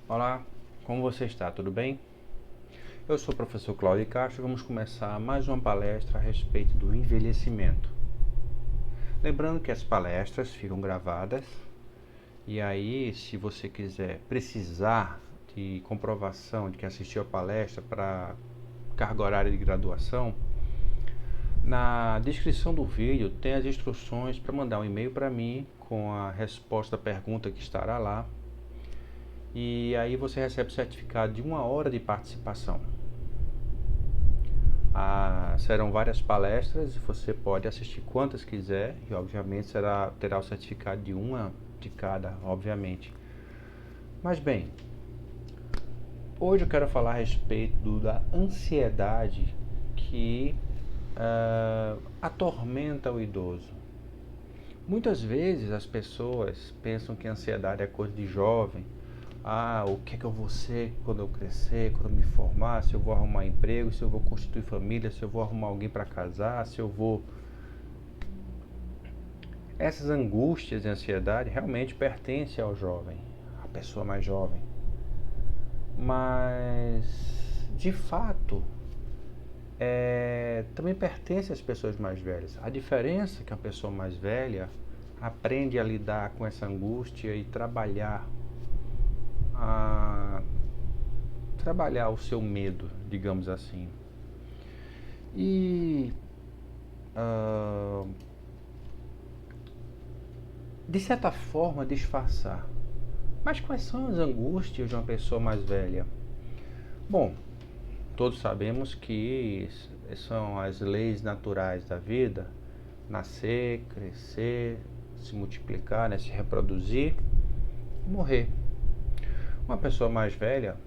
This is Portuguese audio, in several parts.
Olá, como você está? Tudo bem? Eu sou o professor Cláudio Castro e vamos começar mais uma palestra a respeito do envelhecimento. Lembrando que as palestras ficam gravadas e aí, se você precisar de comprovação de que assistiu a palestra para carga horária de graduação, na descrição do vídeo tem as instruções para mandar um e-mail para mim com a resposta à pergunta que estará lá. E aí você recebe o certificado de 1 hora de participação. Serão várias palestras e você pode assistir quantas quiser e obviamente terá o certificado de uma de cada, obviamente. Mas bem, hoje eu quero falar a respeito da ansiedade que atormenta o idoso. Muitas vezes as pessoas pensam que a ansiedade é coisa de jovem. O que é que eu vou ser quando eu crescer, quando eu me formar, se eu vou arrumar emprego, se eu vou constituir família, se eu vou arrumar alguém para casar, se eu vou... Essas angústias e ansiedade realmente pertencem ao jovem, à pessoa mais jovem. Mas, de fato, também pertence às pessoas mais velhas. A diferença é que a pessoa mais velha aprende a lidar com essa angústia e trabalhar o seu medo, digamos assim. E de certa forma disfarçar. Mas quais são as angústias de uma pessoa mais velha? Bom, todos sabemos que são as leis naturais da vida: nascer, crescer, se multiplicar, se reproduzir e morrer. Uma pessoa mais velha,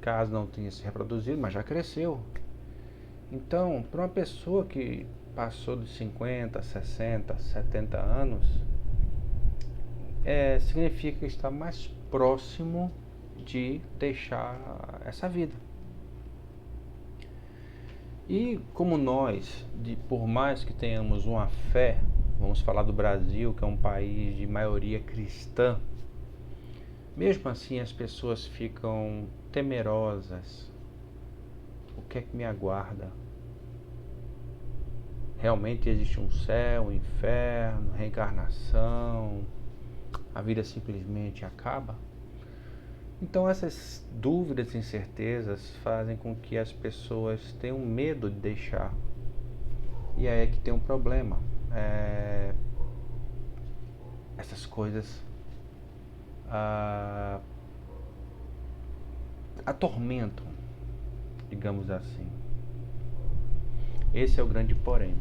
caso não tenha se reproduzido, mas já cresceu. Então, para uma pessoa que passou de 50, 60, 70 anos, significa que está mais próximo de deixar essa vida. E como nós, por mais que tenhamos uma fé, vamos falar do Brasil, que é um país de maioria cristã, mesmo assim as pessoas ficam temerosas. O que é que me aguarda? Realmente existe um céu, um inferno, reencarnação? A vida simplesmente acaba? Então essas dúvidas e incertezas fazem com que as pessoas tenham medo de deixar. E aí é que tem um problema. Essas coisas atormentam, digamos assim. Esse é o grande porém.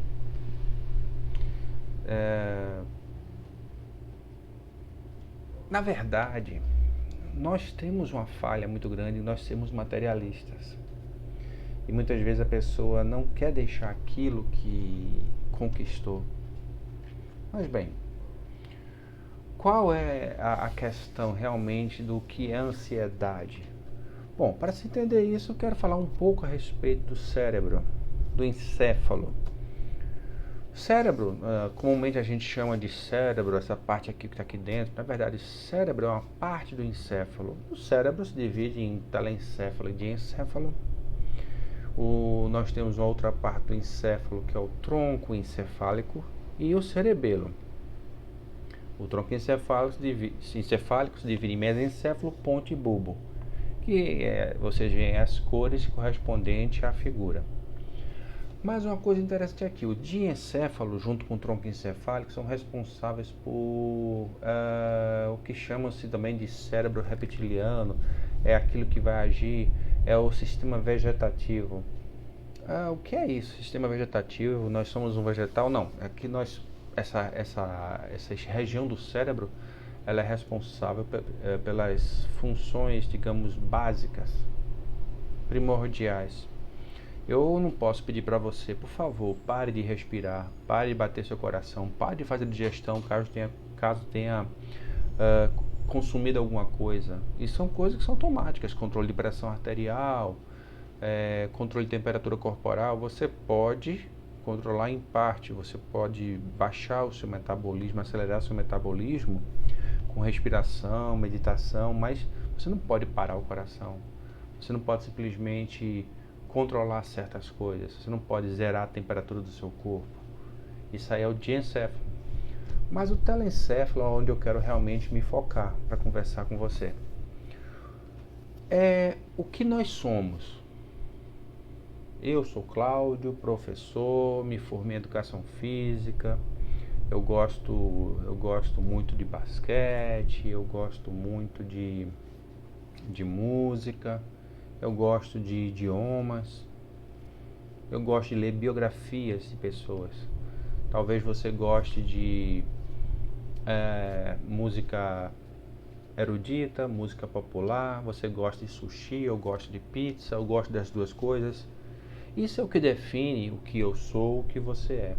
Na verdade, nós temos uma falha muito grande em nós sermos materialistas. E muitas vezes a pessoa não quer deixar aquilo que conquistou. Mas bem, qual é a questão realmente do que é ansiedade? Bom, para se entender isso, eu quero falar um pouco a respeito do cérebro, do encéfalo. Cérebro, comumente a gente chama de cérebro, essa parte aqui que está aqui dentro. Na verdade, cérebro é uma parte do encéfalo. O cérebro se divide em telencéfalo e diencéfalo. Nós temos uma outra parte do encéfalo, que é o tronco encefálico, e o cerebelo. O tronco encefálico se divide em mesencéfalo, ponte e bulbo, que vocês veem as cores correspondentes à figura. Mas uma coisa interessante aqui, o diencéfalo junto com o tronco encefálico são responsáveis por o que chama-se também de cérebro reptiliano. É aquilo que vai agir, é o sistema vegetativo. O que é isso, sistema vegetativo? Nós somos um vegetal? Não, é que essa região do cérebro, ela é responsável pelas funções, digamos, básicas, primordiais. Eu não posso pedir para você, por favor, pare de respirar, pare de bater seu coração, pare de fazer digestão caso tenha consumido alguma coisa. E são coisas que são automáticas: controle de pressão arterial, controle de temperatura corporal. Você pode controlar em parte, você pode baixar o seu metabolismo, acelerar seu metabolismo com respiração, meditação, mas você não pode parar o coração. Você não pode simplesmente controlar certas coisas. Você não pode zerar a temperatura do seu corpo. Isso aí é o diencéfalo. Mas o telencéfalo é onde eu quero realmente me focar para conversar com você. É o que nós somos. Eu sou Cláudio, professor, me formei em educação física. Eu gosto muito de basquete, eu gosto muito de música, eu gosto de idiomas, eu gosto de ler biografias de pessoas. Talvez você goste de música erudita, música popular, você gosta de sushi, eu gosto de pizza, eu gosto das duas coisas. Isso é o que define o que eu sou, o que você é.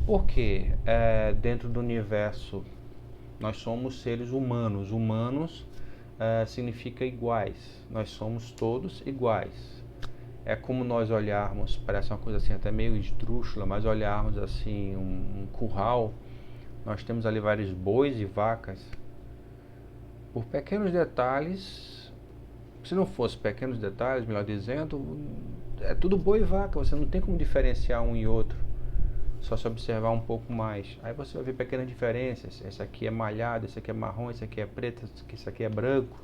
Porque dentro do universo nós somos seres humanos. Humanos significa iguais. Nós somos todos iguais. É como nós olharmos, parece uma coisa assim até meio esdrúxula, mas olharmos assim um curral. Nós temos ali vários bois e vacas. Por pequenos detalhes, se não fosse pequenos detalhes, melhor dizendo, é tudo boi e vaca. Você não tem como diferenciar um e outro. Só se observar um pouco mais. Aí você vai ver pequenas diferenças. Esse aqui é malhado, esse aqui é marrom, esse aqui é preto, esse aqui é branco.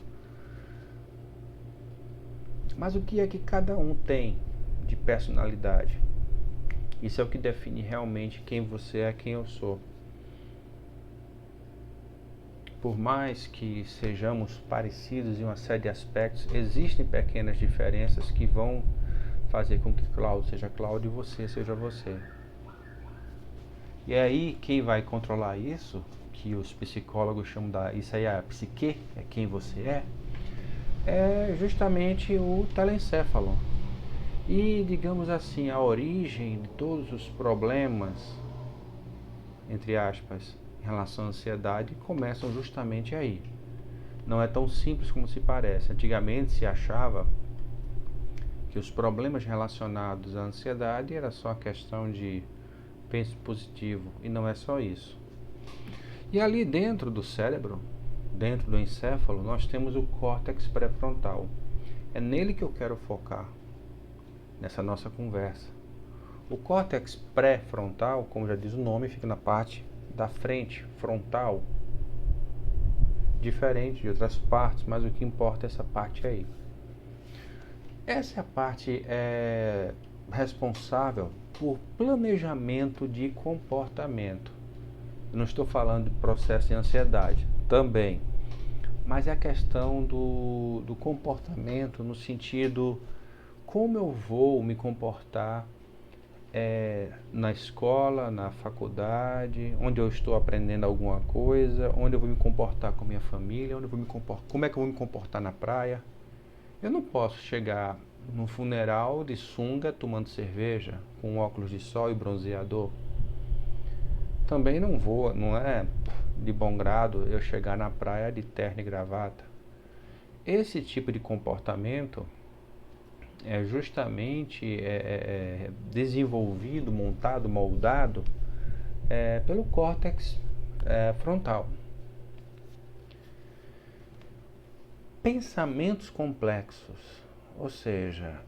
Mas o que é que cada um tem de personalidade? Isso é o que define realmente quem você é, quem eu sou. Por mais que sejamos parecidos em uma série de aspectos, existem pequenas diferenças que vão fazer com que Cláudio seja Cláudio e você seja você. E aí, quem vai controlar isso, que os psicólogos chamam isso aí é a psique, é quem você é justamente o telencéfalo. E, digamos assim, a origem de todos os problemas, entre aspas, em relação à ansiedade, começam justamente aí. Não é tão simples como se parece. Antigamente se achava que os problemas relacionados à ansiedade era só a questão de pense positivo, e não é só isso. E ali dentro do cérebro, dentro do encéfalo, nós temos o córtex pré-frontal. É nele que eu quero focar nessa nossa conversa. O córtex pré-frontal, como já diz o nome, fica na parte da frente, frontal, diferente de outras partes, mas o que importa é essa parte aí. Essa é a parte responsável por planejamento de comportamento. Eu não estou falando de processo de ansiedade, também, mas é a questão do comportamento no sentido como eu vou me comportar na escola, na faculdade, onde eu estou aprendendo alguma coisa, onde eu vou me comportar com minha família, onde eu vou me comportar, como é que eu vou me comportar na praia. Eu não posso chegar num funeral de sunga tomando cerveja, com óculos de sol e bronzeador. Também não vou, não é de bom grado eu chegar na praia de terno e gravata. Esse tipo de comportamento é justamente desenvolvido, montado, moldado pelo córtex frontal. Pensamentos complexos, ou seja,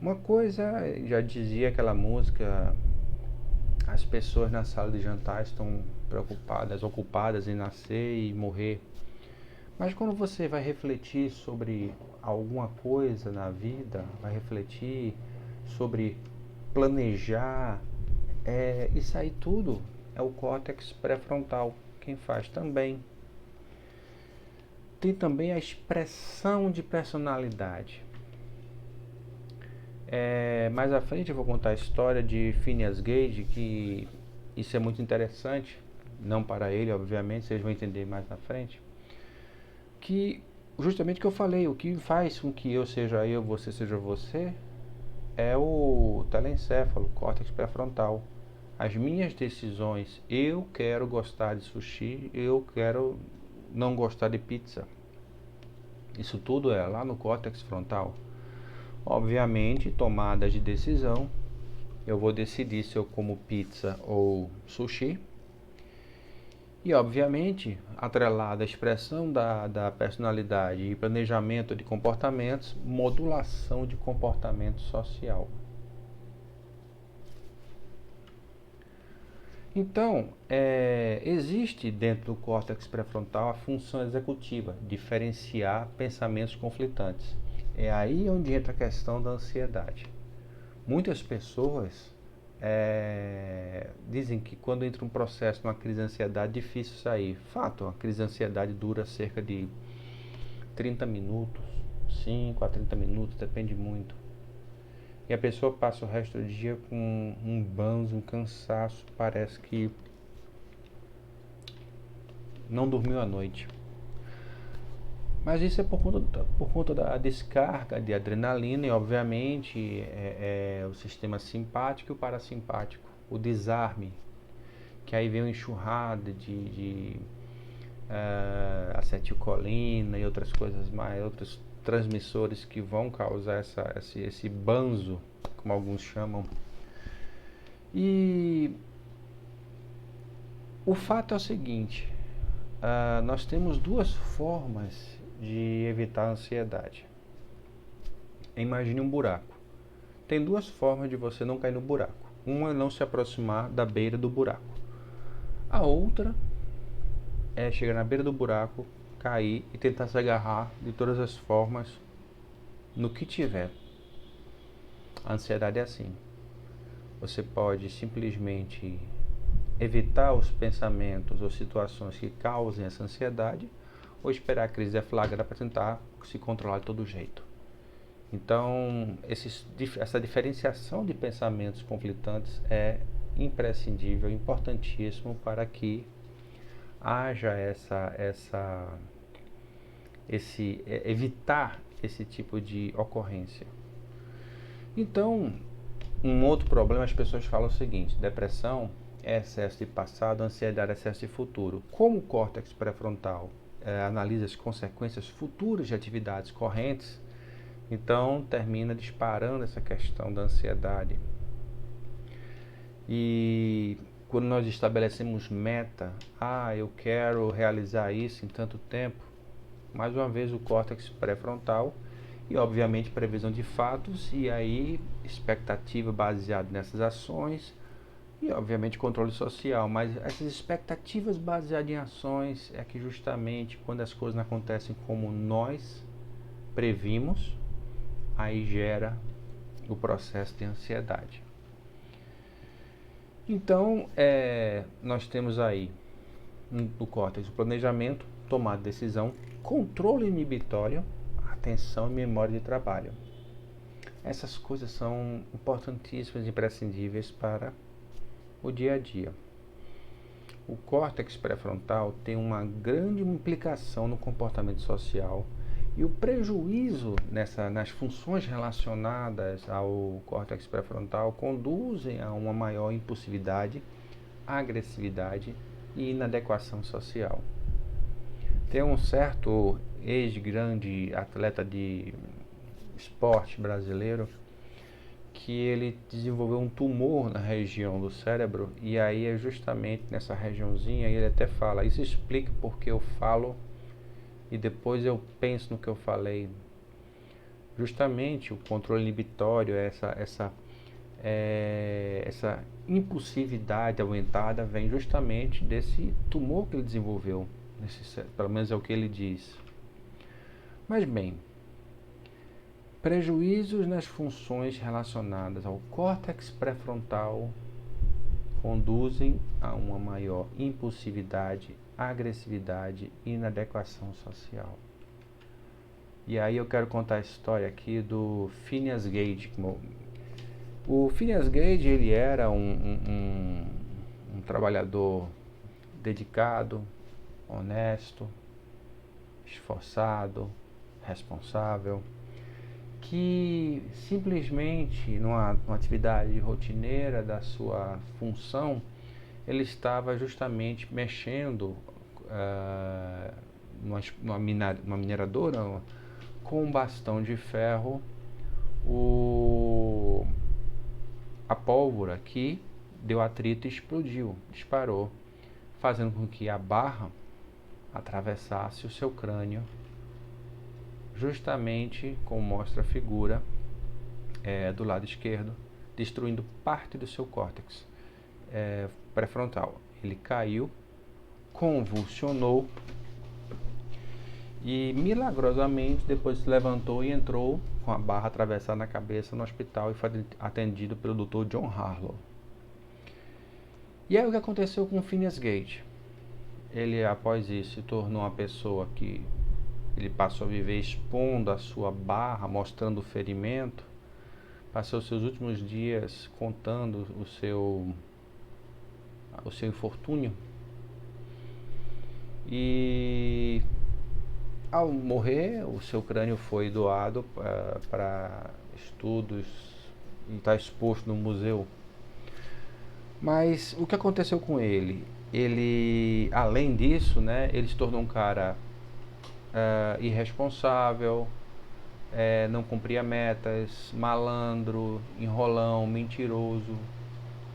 uma coisa, já dizia aquela música, as pessoas na sala de jantar estão preocupadas, ocupadas em nascer e morrer. Mas quando você vai refletir sobre alguma coisa na vida, vai refletir sobre planejar, isso aí tudo é o córtex pré-frontal quem faz também. Tem também a expressão de personalidade. Mais à frente eu vou contar a história de Phineas Gage, que isso é muito interessante, não para ele, obviamente, vocês vão entender mais na frente, que justamente o que eu falei, o que faz com que eu seja eu, você seja você, é o telencéfalo, córtex pré-frontal. As minhas decisões, eu quero gostar de sushi, eu quero não gostar de pizza. Isso tudo é lá no córtex frontal. Obviamente, tomadas de decisão, eu vou decidir se eu como pizza ou sushi. E, obviamente, atrelada à expressão da personalidade e planejamento de comportamentos, modulação de comportamento social. Então, existe dentro do córtex pré-frontal a função executiva, diferenciar pensamentos conflitantes. É aí onde entra a questão da ansiedade. Muitas pessoas dizem que quando entra um processo, uma crise de ansiedade, é difícil sair. Fato, a crise de ansiedade dura cerca de 30 minutos, 5 a 30 minutos, depende muito. E a pessoa passa o resto do dia com um banzo, um cansaço, parece que não dormiu à noite. Mas isso é por conta da descarga de adrenalina e, obviamente, o sistema simpático e o parasimpático. O desarme, que aí vem uma enxurrada de acetilcolina e outras coisas mais, outros transmissores que vão causar esse banzo, como alguns chamam. E o fato é o seguinte, nós temos duas formas de evitar a ansiedade. Imagine um buraco. Tem duas formas de você não cair no buraco. Uma é não se aproximar da beira do buraco. A outra é chegar na beira do buraco, cair e tentar se agarrar de todas as formas no que tiver. A ansiedade é assim. Você pode simplesmente evitar os pensamentos ou situações que causem essa ansiedade ou esperar a crise deflagrar para tentar se controlar de todo jeito. Então, essa diferenciação de pensamentos conflitantes é imprescindível, importantíssimo para que haja evitar esse tipo de ocorrência. Então, um outro problema, as pessoas falam o seguinte: depressão é excesso de passado, ansiedade é excesso de futuro. Como o córtex pré-frontal analisa as consequências futuras de atividades correntes, então termina disparando essa questão da ansiedade. E quando nós estabelecemos meta, eu quero realizar isso em tanto tempo, mais uma vez o córtex pré-frontal e obviamente previsão de fatos e aí expectativa baseada nessas ações e obviamente controle social, mas essas expectativas baseadas em ações é que justamente quando as coisas não acontecem como nós previmos, aí gera o processo de ansiedade. Então, nós temos aí no córtex o planejamento, tomada de decisão, controle inibitório, atenção e memória de trabalho. Essas coisas são importantíssimas e imprescindíveis para o dia a dia. O córtex pré-frontal tem uma grande implicação no comportamento social e o prejuízo nas funções relacionadas ao córtex pré-frontal conduzem a uma maior impulsividade, agressividade e inadequação social. Tem um certo ex-grande atleta de esporte brasileiro que ele desenvolveu um tumor na região do cérebro e aí é justamente nessa regiãozinha, ele até fala, isso explica porque eu falo e depois eu penso no que eu falei. Justamente o controle inibitório, essa impulsividade aumentada vem justamente desse tumor que ele desenvolveu, pelo menos é o que ele diz. Mas bem, prejuízos nas funções relacionadas ao córtex pré-frontal conduzem a uma maior impulsividade, agressividade e inadequação social. E aí eu quero contar a história aqui do Phineas Gage. O Phineas Gage, ele era um trabalhador dedicado, honesto, esforçado, responsável, que simplesmente numa atividade rotineira da sua função, ele estava justamente mexendo numa mineradora com um bastão de ferro, a pólvora que deu atrito e explodiu, disparou. fazendo com que a barra atravessasse o seu crânio, justamente como mostra a figura do lado esquerdo, destruindo parte do seu córtex pré-frontal. Ele caiu, convulsionou e milagrosamente depois se levantou e entrou com a barra atravessada na cabeça no hospital e foi atendido pelo Dr. John Harlow. E aí o que aconteceu com o Phineas Gage? Ele, após isso, se tornou uma pessoa que ele passou a viver expondo a sua barra, mostrando o ferimento, passou seus últimos dias contando o seu infortúnio, e ao morrer o seu crânio foi doado para estudos e está exposto no museu. Mas o que aconteceu com ele? Ele, além disso, né, ele se tornou um cara irresponsável, não cumpria metas, malandro, enrolão, mentiroso,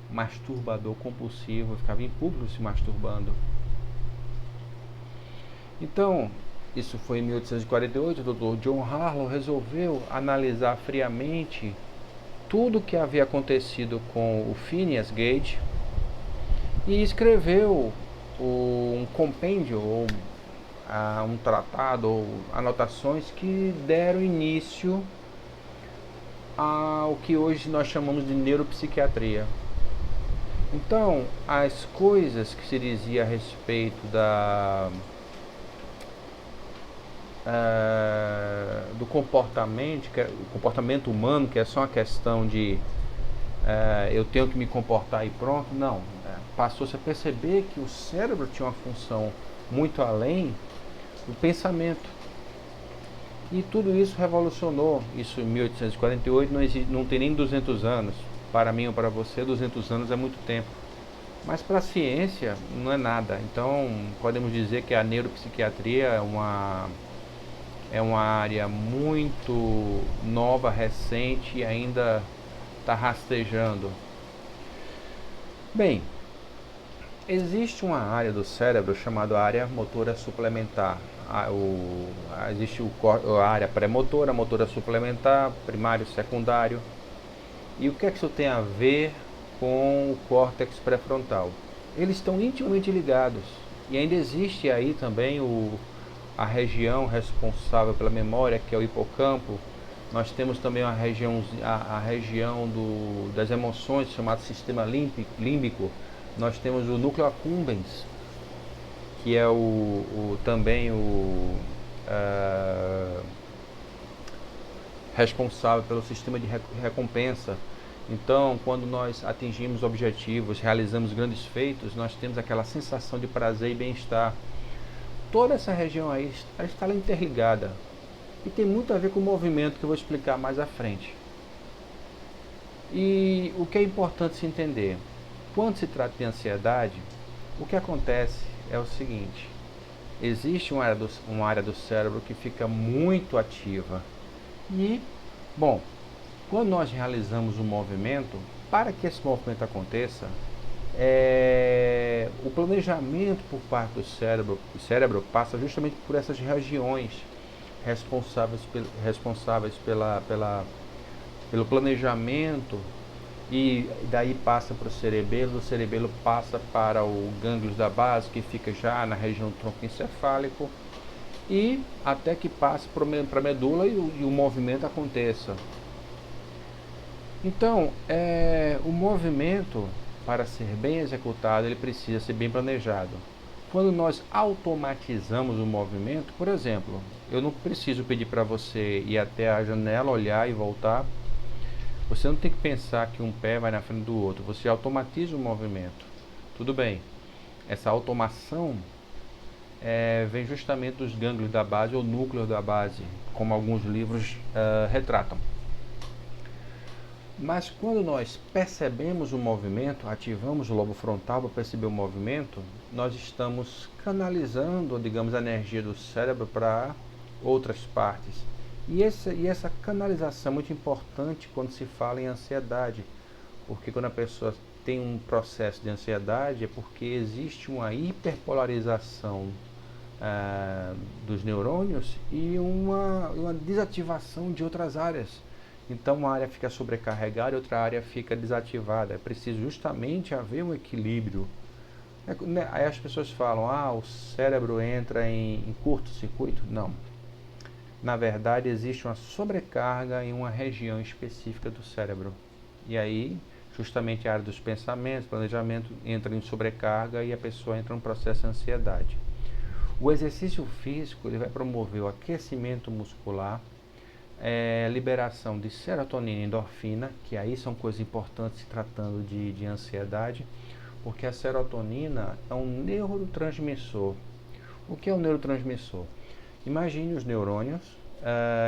masturbador compulsivo, ficava em público se masturbando. Então, isso foi em 1848, o Dr. John Harlow resolveu analisar friamente tudo o que havia acontecido com o Phineas Gage e escreveu um compêndio, ou um tratado, ou anotações que deram início ao que hoje nós chamamos de neuropsiquiatria. Então, as coisas que se dizia a respeito do comportamento humano, que é só uma questão de eu tenho que me comportar e pronto, não. Passou-se a perceber que o cérebro tinha uma função muito além do pensamento. E tudo isso revolucionou. Isso em 1848, não tem nem 200 anos. Para mim ou para você, 200 anos é muito tempo. Mas para a ciência não é nada. Então podemos dizer que a neuropsiquiatria é uma área muito nova, recente e ainda está rastejando. Bem, existe uma área do cérebro chamada área motora suplementar. Existe a área pré-motora, motora suplementar, primário e secundário. E o que é que isso tem a ver com o córtex pré-frontal? Eles estão intimamente ligados. E ainda existe aí também a região responsável pela memória, que é o hipocampo. Nós temos também a região das emoções, chamado sistema límbico. Nós temos o núcleo accumbens, que é também responsável pelo sistema de recompensa. Então, quando nós atingimos objetivos, realizamos grandes feitos, nós temos aquela sensação de prazer e bem-estar. Toda essa região aí está interligada e tem muito a ver com o movimento que eu vou explicar mais à frente. E o que é importante se entender, quando se trata de ansiedade, o que acontece é o seguinte: existe uma área do cérebro que fica muito ativa e, bom, quando nós realizamos um movimento, para que esse movimento aconteça, o planejamento por parte do cérebro, o cérebro passa justamente por essas regiões responsáveis pelo planejamento, e daí passa para o cerebelo passa para o gânglio da base, que fica já na região do tronco encefálico, e até que passe para a medula e o movimento aconteça. Então, o movimento, para ser bem executado, ele precisa ser bem planejado. Quando nós automatizamos o movimento, por exemplo, eu não preciso pedir para você ir até a janela, olhar e voltar. Você não tem que pensar que um pé vai na frente do outro. Você automatiza o movimento. Tudo bem. Essa automação vem justamente dos gânglios da base ou núcleos da base, como alguns livros retratam. Mas quando nós percebemos o movimento, ativamos o lobo frontal para perceber o movimento, nós estamos canalizando, digamos, a energia do cérebro para outras partes. E essa canalização é muito importante quando se fala em ansiedade, porque quando a pessoa tem um processo de ansiedade é porque existe uma hiperpolarização dos neurônios e uma desativação de outras áreas. Então uma área fica sobrecarregada e outra área fica desativada. É preciso justamente haver um equilíbrio. Aí as pessoas falam, o cérebro entra em curto-circuito. Não. Na verdade, existe uma sobrecarga em uma região específica do cérebro. E aí, justamente a área dos pensamentos, planejamento, entra em sobrecarga e a pessoa entra num processo de ansiedade. O exercício físico ele vai promover o aquecimento muscular, liberação de serotonina e endorfina, que aí são coisas importantes se tratando de ansiedade, porque a serotonina é um neurotransmissor. O que é um neurotransmissor? Imagine os neurônios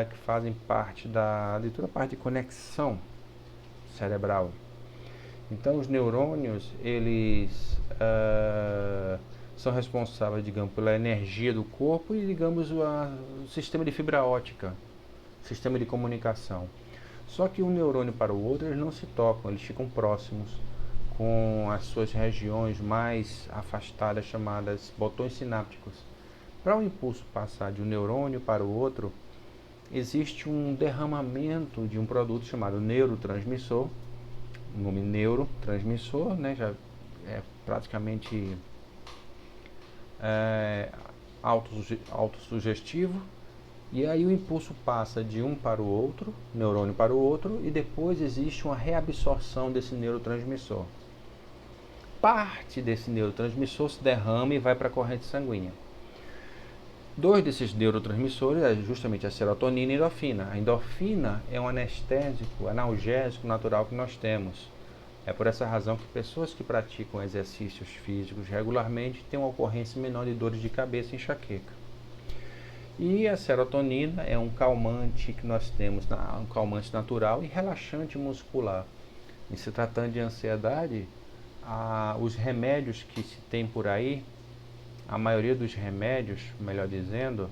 que fazem parte de toda a parte de conexão cerebral. Então, os neurônios, eles são responsáveis, digamos, pela energia do corpo e, digamos, o sistema de fibra óptica, sistema de comunicação. Só que um neurônio para o outro, eles não se tocam, eles ficam próximos, com as suas regiões mais afastadas, chamadas botões sinápticos. Para o impulso passar de um neurônio para o outro, existe um derramamento de um produto chamado neurotransmissor. O nome neurotransmissor, né, já é praticamente autossugestivo. E aí o impulso passa de um para o outro, neurônio para o outro, e depois existe uma reabsorção desse neurotransmissor. Parte desse neurotransmissor se derrama e vai para a corrente sanguínea. Dois desses neurotransmissores é justamente a serotonina e a endorfina. A endorfina é um anestésico, analgésico natural que nós temos. É por essa razão que pessoas que praticam exercícios físicos regularmente têm uma ocorrência menor de dores de cabeça e enxaqueca. E a serotonina é um calmante que nós temos, um calmante natural e relaxante muscular. E se tratando de ansiedade, os remédios que se tem por aí, a maioria dos remédios, melhor dizendo,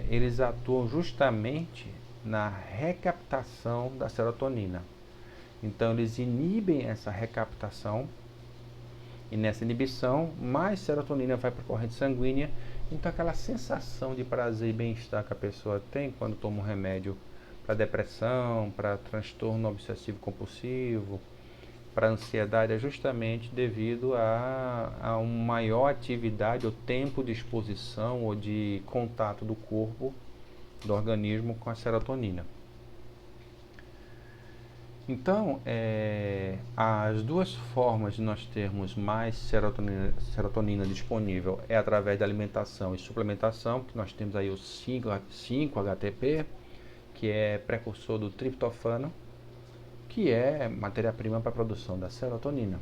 eles atuam justamente na recaptação da serotonina. Então eles inibem essa recaptação e nessa inibição mais serotonina vai para a corrente sanguínea. Então aquela sensação de prazer e bem-estar que a pessoa tem quando toma um remédio para depressão, para transtorno obsessivo compulsivo, para ansiedade, é justamente devido a uma maior atividade ou tempo de exposição ou de contato do corpo, do organismo com a serotonina. Então, as duas formas de nós termos mais serotonina disponível é através da alimentação e suplementação, que nós temos aí o 5-HTP, que é precursor do triptofano, que é matéria-prima para a produção da serotonina.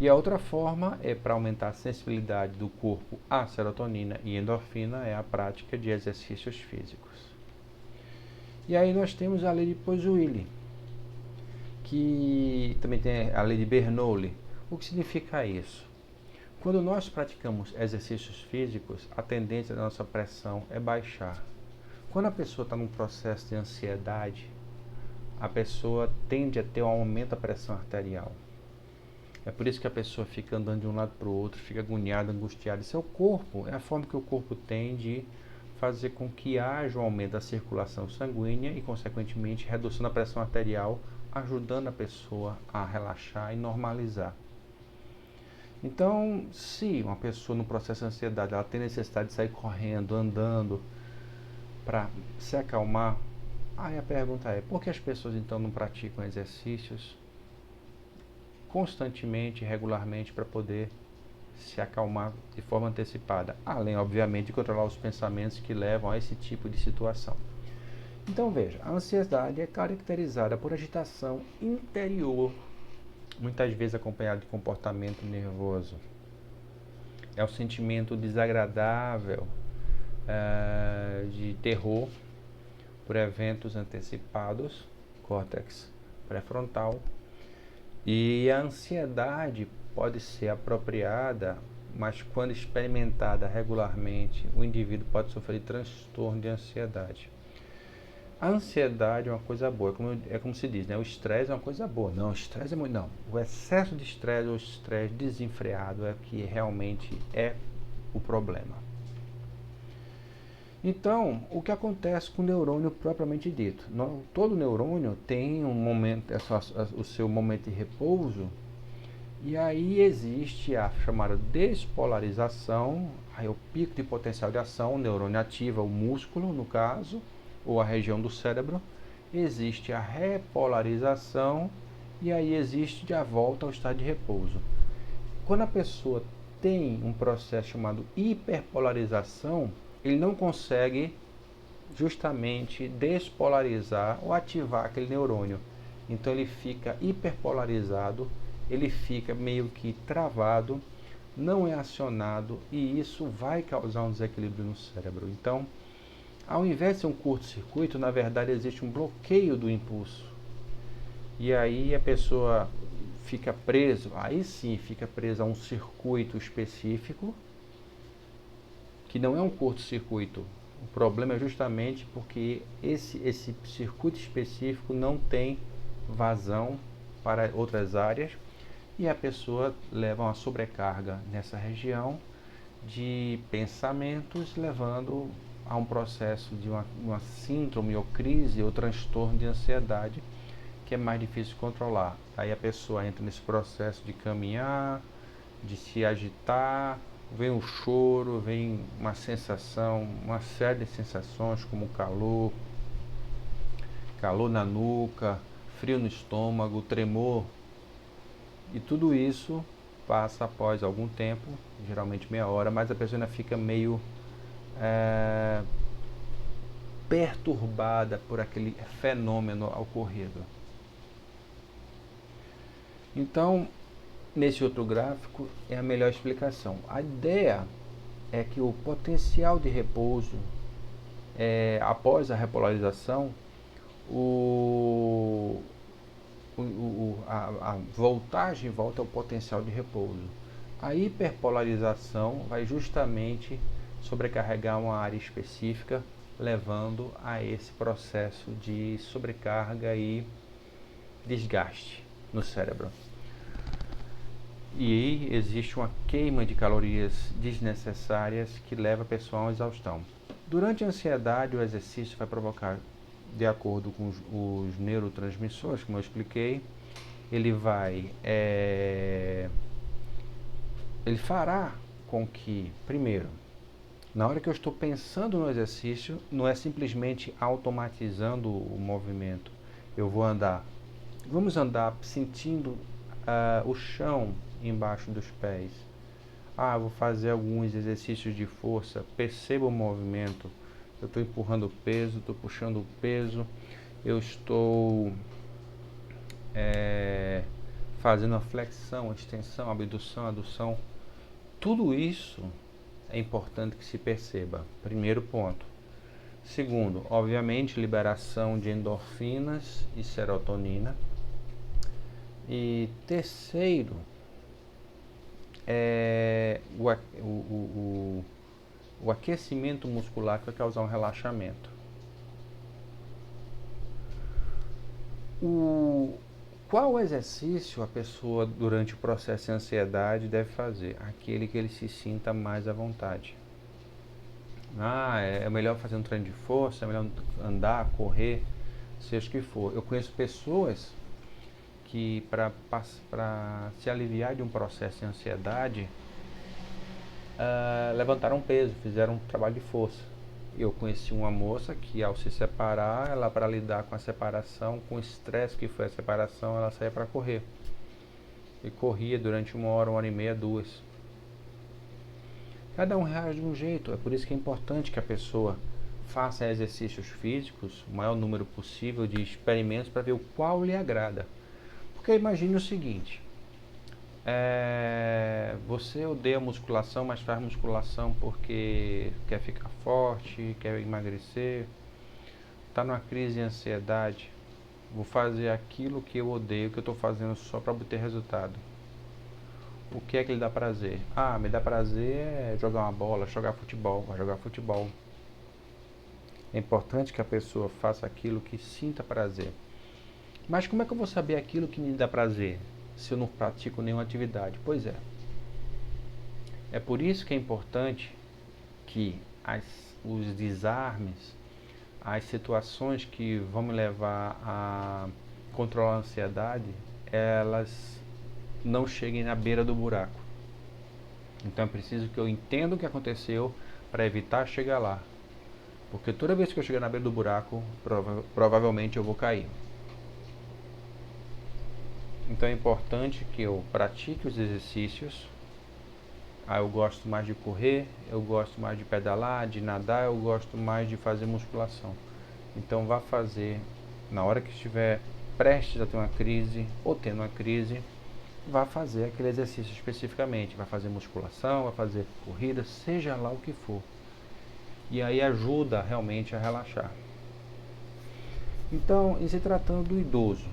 E a outra forma é para aumentar a sensibilidade do corpo à serotonina e endorfina, é a prática de exercícios físicos. E aí nós temos a lei de Poiseuille, que também tem a lei de Bernoulli. O que significa isso? Quando nós praticamos exercícios físicos, a tendência da nossa pressão é baixar. Quando a pessoa está num processo de ansiedade, a pessoa tende a ter um aumento da pressão arterial. É por isso que a pessoa fica andando de um lado para o outro, fica agoniada, angustiada. Isso é o corpo, é a forma que o corpo tem de fazer com que haja um aumento da circulação sanguínea e, consequentemente, redução da pressão arterial, ajudando a pessoa a relaxar e normalizar. Então, se uma pessoa no processo de ansiedade ela tem necessidade de sair correndo, andando, para se acalmar, aí a pergunta é, por que as pessoas então não praticam exercícios constantemente, regularmente, para poder se acalmar de forma antecipada, além, obviamente, de controlar os pensamentos que levam a esse tipo de situação. Então, veja, a ansiedade é caracterizada por agitação interior, muitas vezes acompanhada de comportamento nervoso. É um sentimento desagradável de terror por eventos antecipados, córtex pré-frontal. E a ansiedade pode ser apropriada, mas quando experimentada regularmente, o indivíduo pode sofrer transtorno de ansiedade. A ansiedade é uma coisa boa, é como se diz, né? O estresse é uma coisa boa. Não, o estresse é muito. Não. O excesso de estresse ou estresse desenfreado é que realmente é o problema. Então, o que acontece com o neurônio propriamente dito? Todo neurônio tem um momento, o seu momento de repouso, e aí existe a chamada despolarização, aí o pico de potencial de ação, o neurônio ativa o músculo, no caso, ou a região do cérebro, existe a repolarização, e aí existe a volta ao estado de repouso. Quando a pessoa tem um processo chamado hiperpolarização, ele não consegue justamente despolarizar ou ativar aquele neurônio. Então ele fica hiperpolarizado, ele fica meio que travado, não é acionado, e isso vai causar um desequilíbrio no cérebro. Então, ao invés de ser um curto-circuito, na verdade existe um bloqueio do impulso. E aí a pessoa fica preso, aí sim fica preso a um circuito específico, que não é um curto-circuito. O problema é justamente porque esse circuito específico não tem vazão para outras áreas, e a pessoa leva uma sobrecarga nessa região de pensamentos, levando a um processo de uma síndrome ou crise ou transtorno de ansiedade, que é mais difícil de controlar. Aí a pessoa entra nesse processo de caminhar, de se agitar, vem o choro, vem uma sensação, uma série de sensações como calor, calor na nuca, frio no estômago, tremor, e tudo isso passa após algum tempo, geralmente meia hora, mas a pessoa ainda fica meio perturbada por aquele fenômeno ocorrido. Então, nesse outro gráfico é a melhor explicação. A ideia é que o potencial de repouso, após a repolarização, a voltagem volta ao potencial de repouso. A hiperpolarização vai justamente sobrecarregar uma área específica, levando a esse processo de sobrecarga e desgaste no cérebro. E aí existe uma queima de calorias desnecessárias que leva a pessoa a uma exaustão. Durante a ansiedade, o exercício vai provocar, de acordo com os neurotransmissores, como eu expliquei, ele fará com que, primeiro, na hora que eu estou pensando no exercício, não é simplesmente automatizando o movimento. Eu vou andar, vamos andar sentindo o chão embaixo dos pés. Vou fazer alguns exercícios de força, perceba o movimento. Eu estou empurrando o peso, estou puxando o peso, eu estou fazendo a flexão, a extensão, a abdução, a adução. Tudo isso é importante que se perceba. Primeiro ponto. Segundo, obviamente, liberação de endorfinas e serotonina. E terceiro, o aquecimento muscular, que vai causar um relaxamento. Qual exercício a pessoa, durante o processo de ansiedade, deve fazer? Aquele que ele se sinta mais à vontade. É melhor fazer um treino de força, é melhor andar, correr, seja o que for. Eu conheço pessoas que, para se aliviar de um processo de ansiedade, levantaram peso, fizeram um trabalho de força. Eu conheci uma moça que, ao se separar, ela, para lidar com a separação, com o estresse que foi a separação, ela saía para correr. E corria durante 1 hora e meia, 2. Cada um reage de um jeito. É por isso que é importante que a pessoa faça exercícios físicos, o maior número possível de experimentos, para ver o qual lhe agrada. Porque imagine o seguinte: você odeia musculação, mas faz musculação porque quer ficar forte, quer emagrecer, está numa crise de ansiedade. Vou fazer aquilo que eu odeio, que eu estou fazendo só para obter resultado. O que é que lhe dá prazer? Me dá prazer jogar uma bola, jogar futebol, vai jogar futebol. É importante que a pessoa faça aquilo que sinta prazer. Mas como é que eu vou saber aquilo que me dá prazer se eu não pratico nenhuma atividade? Pois é. É por isso que é importante que os desarmes, as situações que vão me levar a controlar a ansiedade, elas não cheguem na beira do buraco. Então é preciso que eu entenda o que aconteceu para evitar chegar lá. Porque toda vez que eu chegar na beira do buraco, provavelmente eu vou cair. Então é importante que eu pratique os exercícios. Eu gosto mais de correr, eu gosto mais de pedalar, de nadar, eu gosto mais de fazer musculação. Então vá fazer, na hora que estiver prestes a ter uma crise ou tendo uma crise, vá fazer aquele exercício especificamente. Vai fazer musculação, vai fazer corrida, seja lá o que for. E aí ajuda realmente a relaxar. Então, em se tratando do idoso,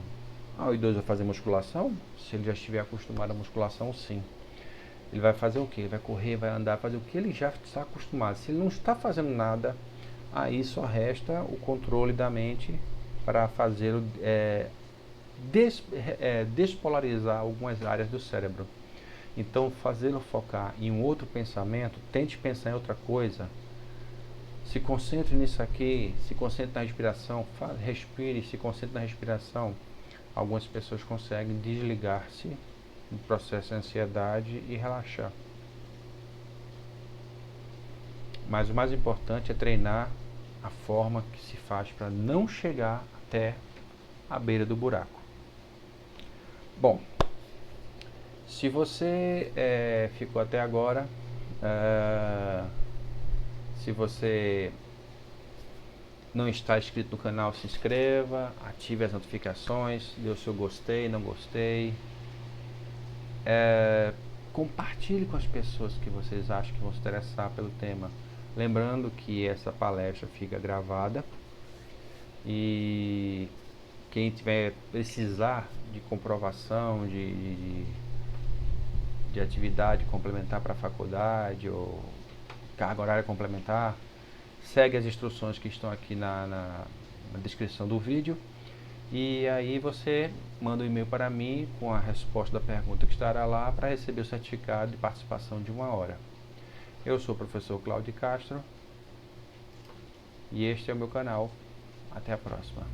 o idoso vai fazer musculação? Se ele já estiver acostumado à musculação, sim. Ele vai fazer o quê? Ele vai correr, vai andar, fazer o que ele já está acostumado. Se ele não está fazendo nada, aí só resta o controle da mente para fazê-lo despolarizar algumas áreas do cérebro. Então, fazê-lo focar em um outro pensamento, tente pensar em outra coisa. Se concentre nisso aqui, se concentre na respiração, respire, se concentre na respiração. Algumas pessoas conseguem desligar-se do processo de ansiedade e relaxar. Mas o mais importante é treinar a forma que se faz para não chegar até a beira do buraco. Bom, se você ficou até agora, se você não está inscrito no canal, se inscreva, ative as notificações, dê o seu gostei, não gostei. Compartilhe com as pessoas que vocês acham que vão se interessar pelo tema. Lembrando que essa palestra fica gravada e quem tiver precisar de comprovação de atividade complementar para a faculdade ou carga horária complementar, segue as instruções que estão aqui na descrição do vídeo e aí você manda um e-mail para mim com a resposta da pergunta que estará lá para receber o certificado de participação de 1 hora. Eu sou o professor Cláudio Castro e este é o meu canal. Até a próxima.